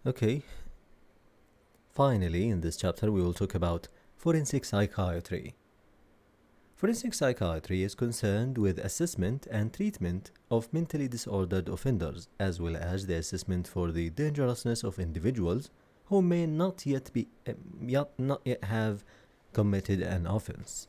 Okay, finally, in this chapter, we will talk about forensic psychiatry. Forensic psychiatry is concerned with assessment and treatment of mentally disordered offenders, as well as the assessment for the dangerousness of individuals who may not yet have committed an offense.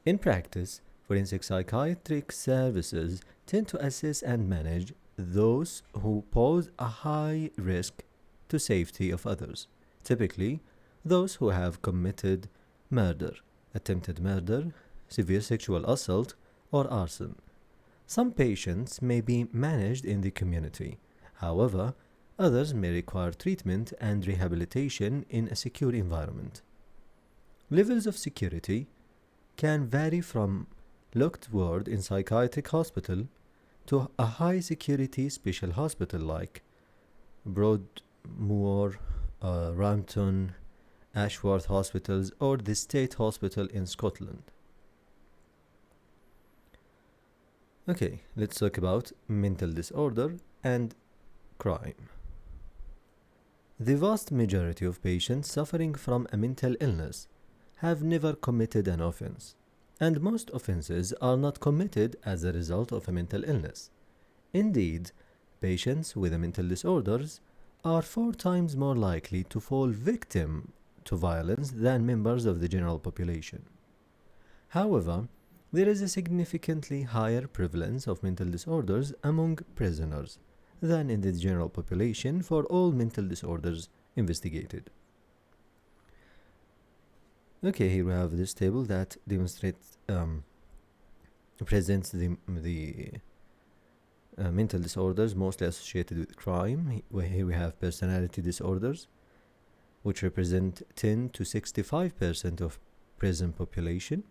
In practice, forensic psychiatric services tend to assess and manage those who pose a high risk to safety of others, typically those who have committed murder, attempted murder, severe sexual assault, or arson. Some patients may be managed in the community. However, others may require treatment and rehabilitation in a secure environment. Levels of security can vary from locked ward in psychiatric hospital to a high security special hospital like Broadmoor, Rampton, Ashworth hospitals, or the State Hospital in Scotland. Okay, let's talk about mental disorder and crime. The vast majority of patients suffering from a mental illness have never committed an offense, and most offenses are not committed as a result of a mental illness. Indeed, patients with mental disorders are 4 times more likely to fall victim to violence than members of the general population. However, there is a significantly higher prevalence of mental disorders among prisoners than in the general population for all mental disorders investigated. Okay, here we have this table that presents the mental disorders mostly associated with crime. Here we have personality disorders, which represent 10 to 65% of prison population,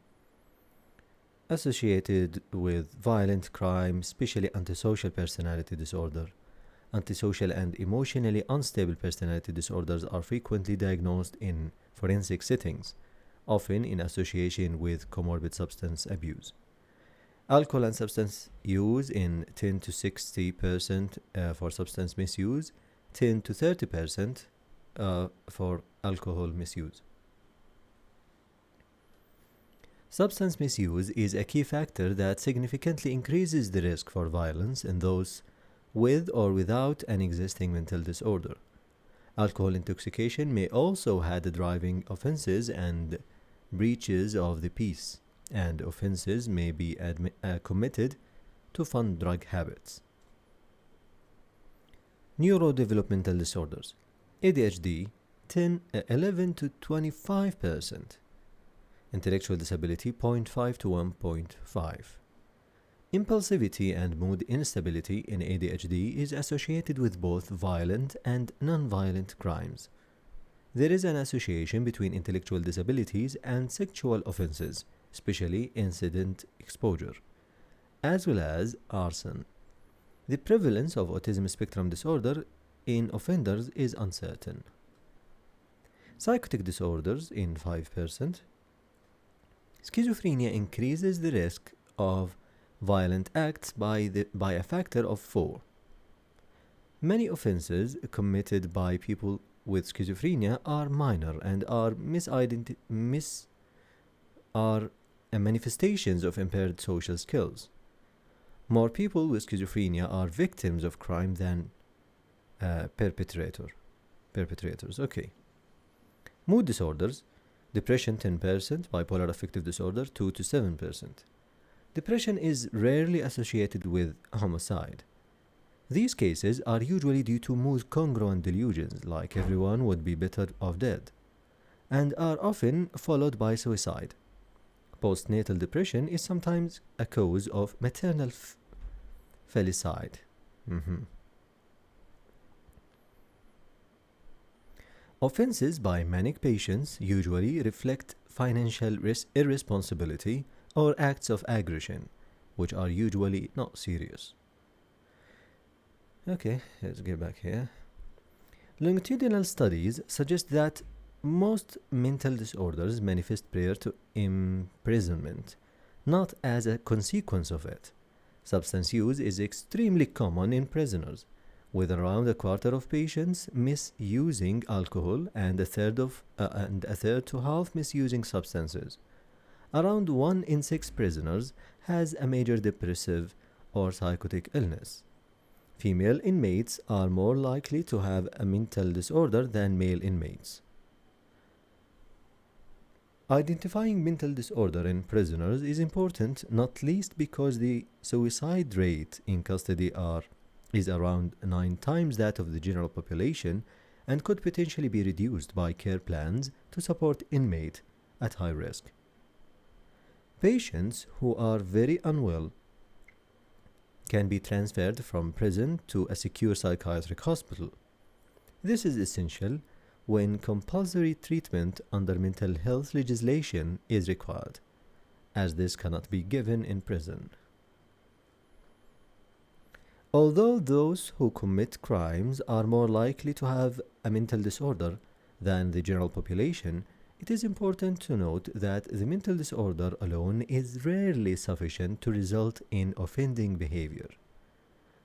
associated with violent crime, especially antisocial personality disorder. Antisocial and emotionally unstable personality disorders are frequently diagnosed in forensic settings, often in association with comorbid substance abuse. Alcohol and substance use in 10 to 60% for substance misuse, 10 to 30% for alcohol misuse. Substance misuse is a key factor that significantly increases the risk for violence in those with or without an existing mental disorder. Alcohol intoxication may also add driving offenses and breaches of the peace, and offenses may be committed to fund drug habits. Neurodevelopmental disorders. ADHD 11 to 25%. Intellectual disability 0.5 to 1.5. Impulsivity and mood instability in ADHD is associated with both violent and non-violent crimes. There is an association between intellectual disabilities and sexual offenses, especially incident exposure, as well as arson. The prevalence of autism spectrum disorder in offenders is uncertain. Psychotic disorders in 5%. Schizophrenia increases the risk of violent acts by a factor of 4. Many offenses committed by people with schizophrenia are minor and are manifestations of impaired social skills. More people with schizophrenia are victims of crime than perpetrators. Okay. Mood disorders. Depression 10%, bipolar affective disorder 2 to 7%. Depression is rarely associated with homicide. These cases are usually due to mood congruent delusions, like everyone would be better off dead, and are often followed by suicide. Postnatal depression is sometimes a cause of maternal felicide. Offenses by manic patients usually reflect financial irresponsibility or acts of aggression, which are usually not serious. Okay, let's get back here. Longitudinal studies suggest that most mental disorders manifest prior to imprisonment, not as a consequence of it. Substance use is extremely common in prisoners, with around a quarter of patients misusing alcohol and a third to half misusing substances. Around 1 in 6 prisoners has a major depressive or psychotic illness. Female inmates are more likely to have a mental disorder than male inmates. Identifying mental disorder in prisoners is important, not least because the suicide rate in custody is around 9 times that of the general population and could potentially be reduced by care plans to support inmates at high risk. Patients who are very unwell can be transferred from prison to a secure psychiatric hospital. This is essential when compulsory treatment under mental health legislation is required, as this cannot be given in prison. Although those who commit crimes are more likely to have a mental disorder than the general population, it is important to note that the mental disorder alone is rarely sufficient to result in offending behavior.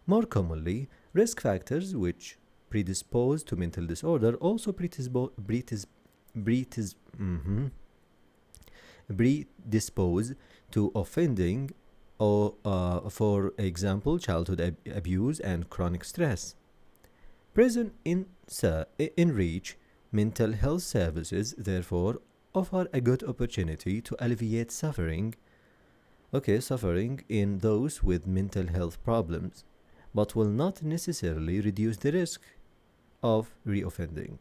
More commonly, risk factors which predispose to mental disorder also predispose to offending, or for example, childhood abuse and chronic stress. Prison enrich mental health services, therefore, offer a good opportunity to alleviate suffering in those with mental health problems, but will not necessarily reduce the risk of reoffending.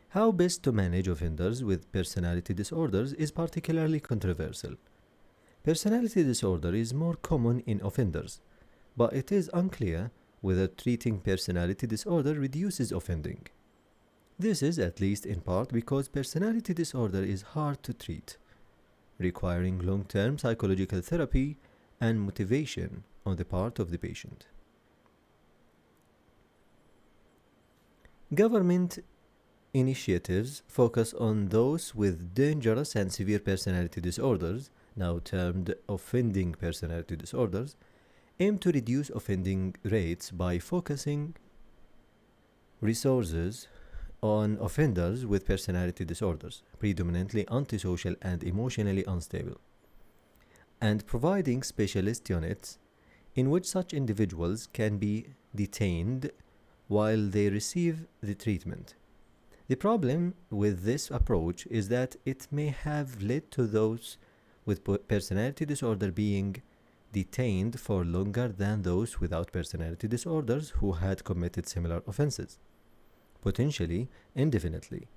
How best to manage offenders with personality disorders is particularly controversial. Personality disorder is more common in offenders, but it is unclear whether treating personality disorder reduces offending. This is at least in part because personality disorder is hard to treat, requiring long-term psychological therapy and motivation on the part of the patient. Government initiatives focus on those with dangerous and severe personality disorders, now termed offending personality disorders, aim to reduce offending rates by focusing resources on offenders with personality disorders, predominantly antisocial and emotionally unstable, and providing specialist units in which such individuals can be detained while they receive the treatment. The problem with this approach is that it may have led to those with personality disorder being detained for longer than those without personality disorders who had committed similar offenses, potentially indefinitely,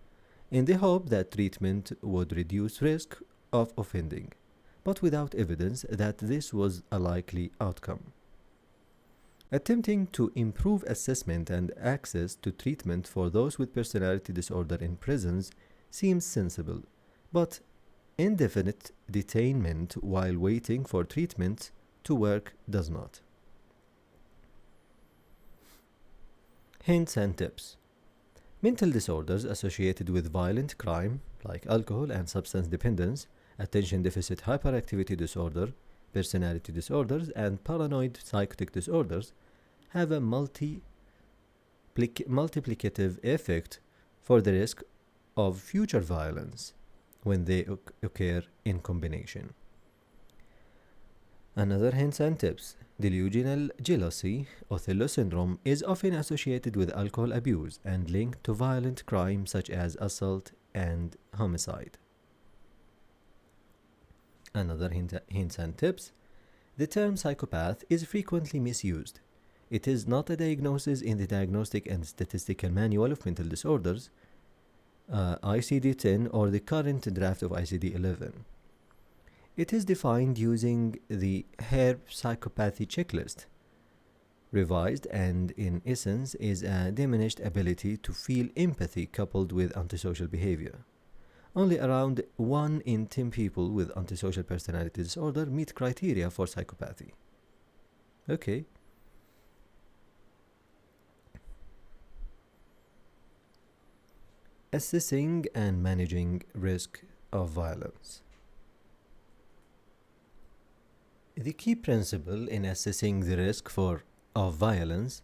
in the hope that treatment would reduce risk of offending, but without evidence that this was a likely outcome. Attempting to improve assessment and access to treatment for those with personality disorder in prisons seems sensible, but indefinite detainment while waiting for treatment to work does not. Hints and tips. Mental disorders associated with violent crime, like alcohol and substance dependence, attention deficit hyperactivity disorder, personality disorders, and paranoid psychotic disorders, have a multiplicative effect for the risk of future violence when they occur in combination. Another hints and tips. Delusional jealousy, Othello syndrome, is often associated with alcohol abuse and linked to violent crime such as assault and homicide. Another hints and tips. The term psychopath is frequently misused. It is not a diagnosis in the Diagnostic and Statistical Manual of Mental Disorders, ICD-10, or the current draft of ICD-11. It is defined using the Hare Psychopathy Checklist, revised, and in essence is a diminished ability to feel empathy coupled with antisocial behavior. Only around 1 in 10 people with antisocial personality disorder meet criteria for psychopathy. Okay. Assessing and managing risk of violence. The key principle in assessing the risk of violence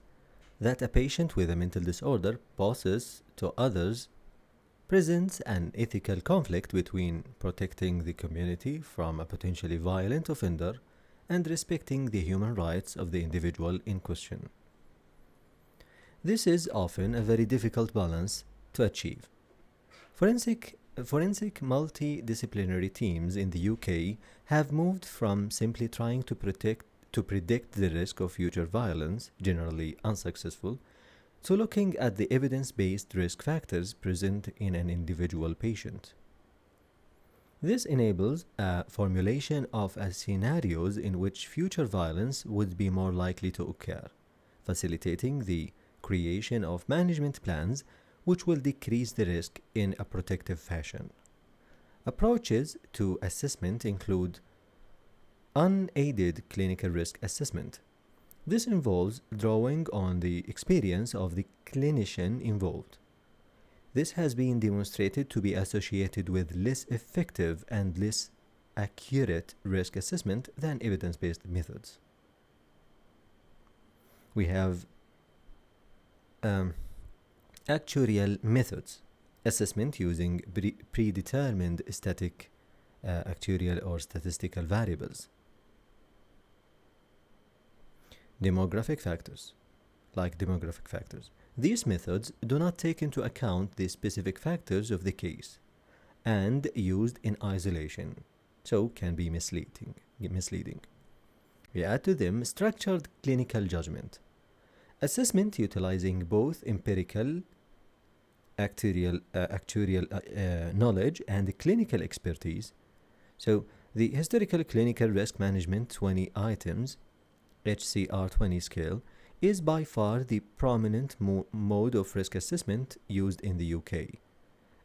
that a patient with a mental disorder poses to others presents an ethical conflict between protecting the community from a potentially violent offender and respecting the human rights of the individual in question. This is often a very difficult balance to achieve. Forensic multidisciplinary teams in the UK have moved from simply trying to predict the risk of future violence, generally unsuccessful, to looking at the evidence-based risk factors present in an individual patient. This enables a formulation of scenarios in which future violence would be more likely to occur, facilitating the creation of management plans which will decrease the risk in a protective fashion. Approaches to assessment include unaided clinical risk assessment. This involves drawing on the experience of the clinician involved. This has been demonstrated to be associated with less effective and less accurate risk assessment than evidence-based methods. We have actuarial methods, assessment using predetermined static actuarial or statistical variables. Demographic factors, These methods do not take into account the specific factors of the case and used in isolation, so can be misleading. We add to them structured clinical judgment, assessment utilizing both empirical actuarial knowledge and clinical expertise. So the historical clinical risk management 20 items HCR 20 scale is by far the prominent mode of risk assessment used in the UK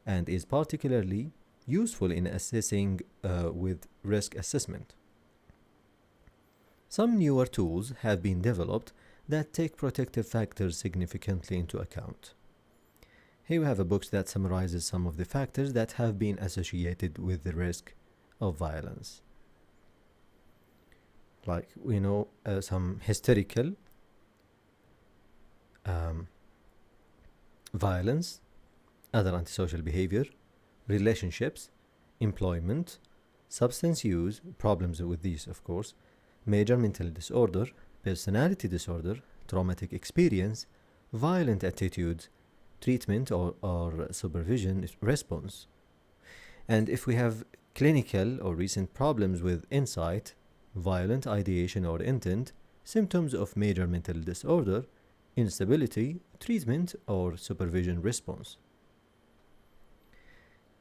and is particularly useful in assessing with risk assessment. Some newer tools have been developed that take protective factors significantly into account. Here we have a book that summarizes some of the factors that have been associated with the risk of violence. Like we know some historical violence, other antisocial behavior, relationships, employment, substance use, problems with these of course, major mental disorder, personality disorder, traumatic experience, violent attitudes, treatment or supervision response. And if we have clinical or recent problems with insight, violent ideation or intent, symptoms of major mental disorder, instability, treatment or supervision response.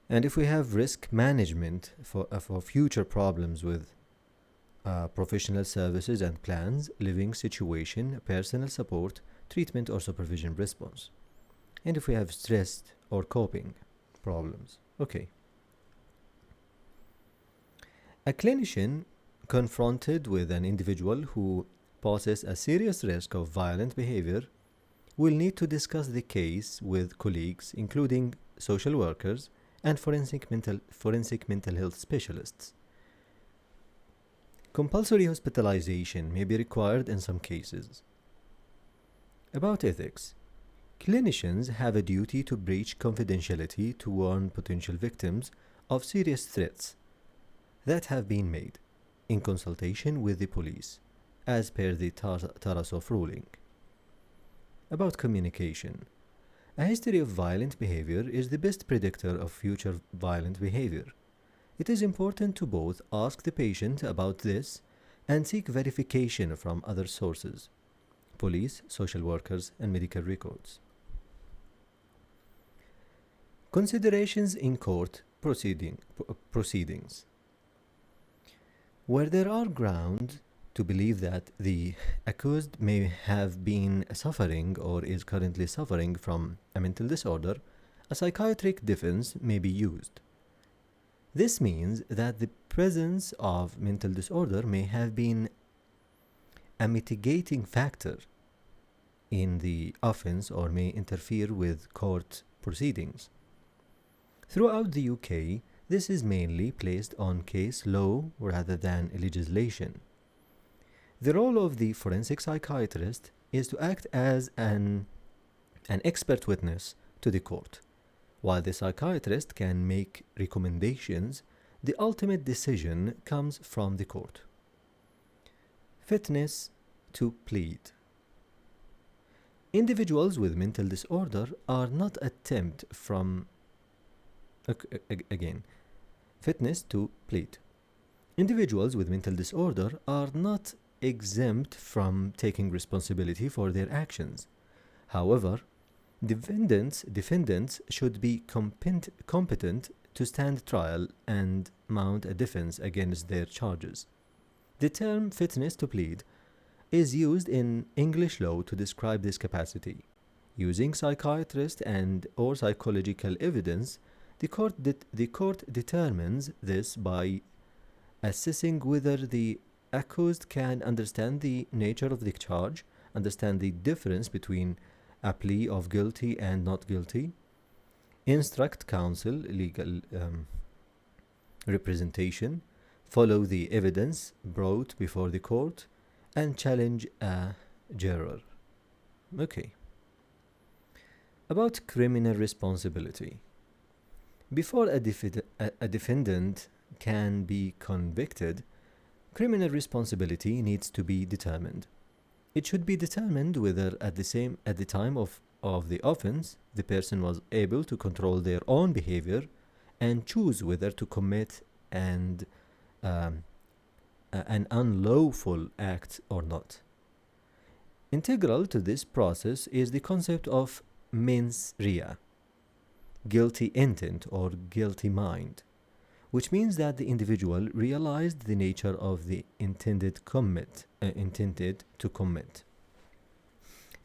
And if we have risk management for future problems with professional services and plans, living situation, personal support, treatment or supervision response. And if we have stressed or coping problems. Okay. A clinician confronted with an individual who poses a serious risk of violent behavior will need to discuss the case with colleagues, including social workers and forensic mental health specialists. Compulsory hospitalization may be required in some cases. About ethics. Clinicians have a duty to breach confidentiality to warn potential victims of serious threats that have been made in consultation with the police, as per the Tarasov ruling. About communication. A history of violent behavior is the best predictor of future violent behavior. It is important to both ask the patient about this and seek verification from other sources, police, social workers, and medical records. Considerations in court proceedings. Where there are grounds to believe that the accused may have been suffering or is currently suffering from a mental disorder, a psychiatric defense may be used. This means that the presence of mental disorder may have been a mitigating factor in the offense or may interfere with court proceedings. Throughout the UK, this is mainly placed on case law rather than legislation. The role of the forensic psychiatrist is to act as an expert witness to the court. While the psychiatrist can make recommendations, the ultimate decision comes from the court. Fitness to plead. Individuals with mental disorder are not exempt from fitness to plead. Individuals with mental disorder are not exempt from taking responsibility for their actions. However, defendants should be competent to stand trial and mount a defense against their charges. The term fitness to plead is used in English law to describe this capacity. Using psychiatrist and or psychological evidence, the court determines this by assessing whether the accused can understand the nature of the charge, understand the difference between a plea of guilty and not guilty, instruct counsel, legal representation, follow the evidence brought before the court, and challenge a juror. Okay. About criminal responsibility. Before a defendant can be convicted, criminal responsibility needs to be determined. It should be determined whether at the time of the offense, the person was able to control their own behavior and choose whether to commit an unlawful act or not. Integral to this process is the concept of mens rea, guilty intent or guilty mind, which means that the individual realized the nature of the intended to commit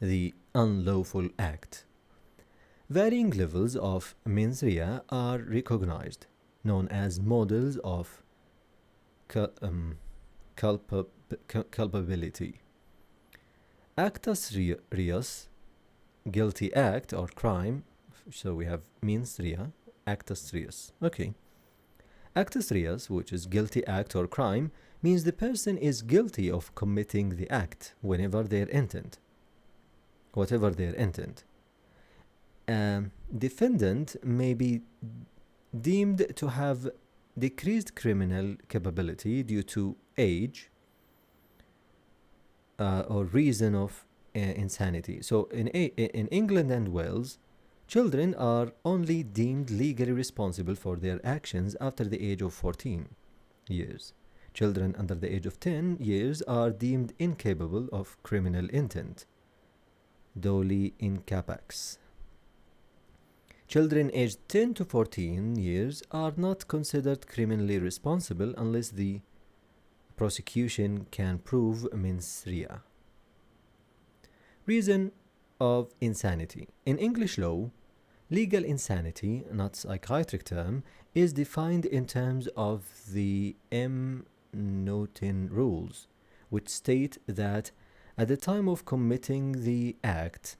the unlawful act. Varying levels of mens rea are recognized, known as models of culpability. Actus reus, guilty act or crime. So we have mens rea, actus reus. Okay. Actus reus, which is guilty act or crime, means the person is guilty of committing the act whatever their intent. Defendant may be deemed to have decreased criminal capability due to age or reason of insanity. So in England and Wales, children are only deemed legally responsible for their actions after the age of 14 years. Children under the age of 10 years are deemed incapable of criminal intent. Doli incapax. Children aged 10 to 14 years are not considered criminally responsible unless the prosecution can prove mens rea. Reason of insanity. In English law, legal insanity, not psychiatric term, is defined in terms of the M. Norton rules, which state that at the time of committing the act,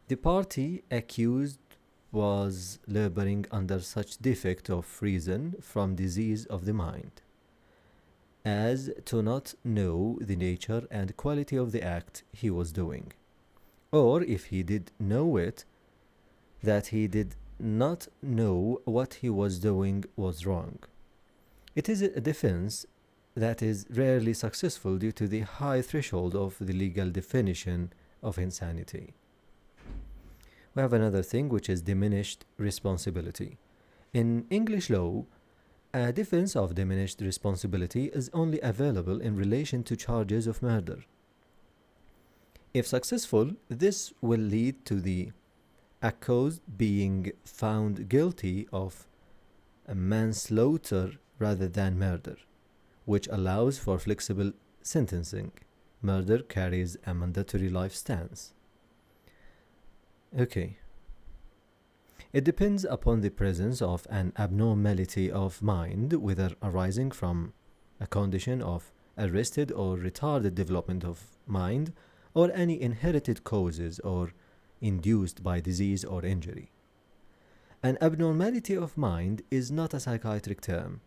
the party accused was laboring under such defect of reason from disease of the mind as to not know the nature and quality of the act he was doing, or if he did know it, that he did not know what he was doing was wrong. It is a defense that is rarely successful due to the high threshold of the legal definition of insanity. We have another thing, which is diminished responsibility. In English law, a defense of diminished responsibility is only available in relation to charges of murder. If successful, this will lead to the accused being found guilty of manslaughter rather than murder, which allows for flexible sentencing. Murder carries a mandatory life stance. Okay. It depends upon the presence of an abnormality of mind, whether arising from a condition of arrested or retarded development of mind, or any inherited causes or induced by disease or injury. An abnormality of mind is not a psychiatric term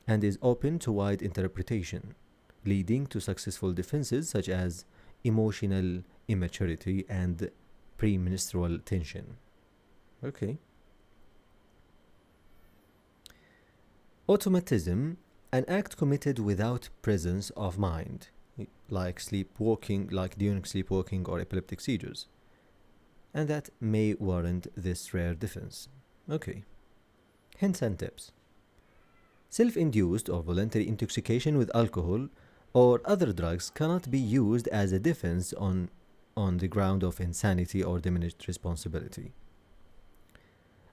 and is open to wide interpretation, leading to successful defenses such as emotional immaturity and premenstrual tension. Okay. Automatism, an act committed without presence of mind, like during sleepwalking or epileptic seizures, and that may warrant this rare defense. Okay. Hints and tips. Self-induced or voluntary intoxication with alcohol or other drugs cannot be used as a defense on the ground of insanity or diminished responsibility.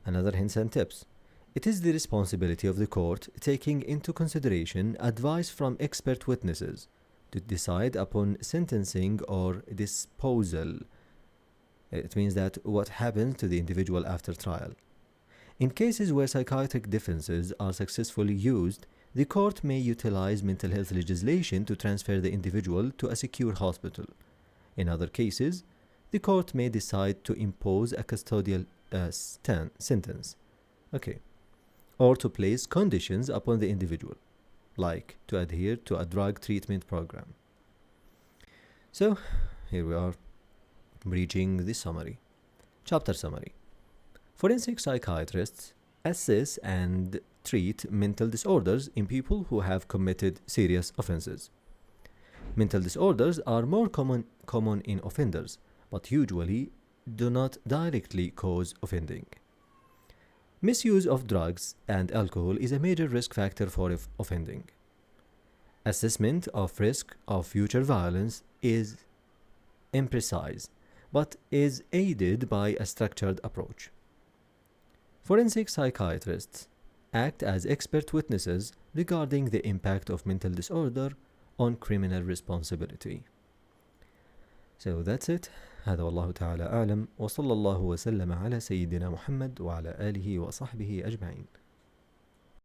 Another hints and tips. It is the responsibility of the court, taking into consideration advice from expert witnesses, to decide upon sentencing or disposal. It means that what happens to the individual after trial. In cases where psychiatric defenses are successfully used, the court may utilize mental health legislation to transfer the individual to a secure hospital. In other cases, the court may decide to impose a custodial sentence, or to place conditions upon the individual, like to adhere to a drug treatment program. So, here we are, reaching the summary. Chapter summary. Forensic psychiatrists assess and treat mental disorders in people who have committed serious offenses. Mental disorders are more common in offenders, but usually do not directly cause offending. Misuse of drugs and alcohol is a major risk factor for offending. Assessment of risk of future violence is imprecise, but is aided by a structured approach. Forensic psychiatrists act as expert witnesses regarding the impact of mental disorder on criminal responsibility. So that's it. هذا والله تعالى أعلم وصلى الله وسلم على سيدنا محمد وعلى آله وصحبه أجمعين.